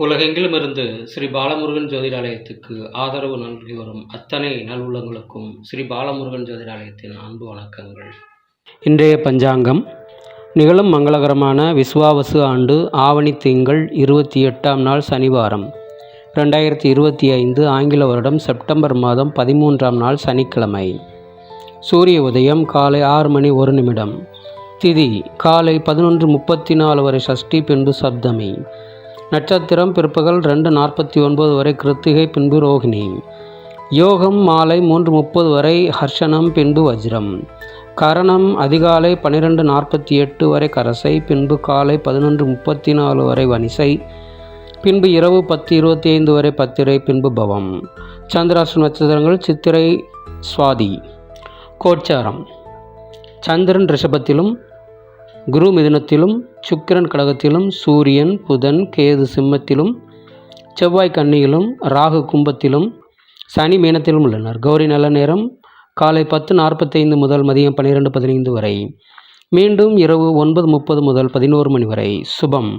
உலகெங்கிலுமிருந்து ஸ்ரீ பாலமுருகன் ஜோதிடாலயத்துக்கு ஆதரவு நல்கி வரும் அத்தனை நல்வுள்ளங்களுக்கும் ஸ்ரீ பாலமுருகன் ஜோதிடாலயத்தின் அன்பு வணக்கங்கள். இன்றைய பஞ்சாங்கம் நிகழும் மங்களகரமான விஸ்வாவசு ஆண்டு ஆவணி திங்கள் 28ஆம் நாள் சனிவாரம் 2025 ஆங்கில வருடம் செப்டம்பர் மாதம் 13ஆம் நாள் சனிக்கிழமை. சூரிய உதயம் காலை 6:01. திதி காலை 11:34 வரை சஷ்டி, பின்பு சப்தமி. நட்சத்திரம் பிற்பகல் 2:49 வரை கிருத்திகை, பின்பு ரோகிணி. யோகம் மாலை 3:30 வரை ஹர்ஷனம், பின்பு வஜ்ரம். கரணம் அதிகாலை 12:48 வரை கரசை, பின்பு காலை 11:34 வரை வனிசை, பின்பு இரவு 10:25 வரை பத்திரை, பின்பு பவம். சந்திராஷ்ட நட்சத்திரங்கள் சித்திரை, சுவாதி. கோச்சாரம்: சந்திரன் ரிஷபத்திலும், குரு மிதுனத்திலும், சுக்கிரன் கடகத்திலும், சூரியன் புதன் கேது சிம்மத்திலும், செவ்வாய் கன்னியிலும், ராகு கும்பத்திலும், சனி மீனத்திலும் உள்ளனர். கௌரி நல்ல நேரம் காலை 10:45 முதல் மதியம் 12:15 வரை, மீண்டும் இரவு 9:30 முதல் 11 மணி வரை. சுபம்.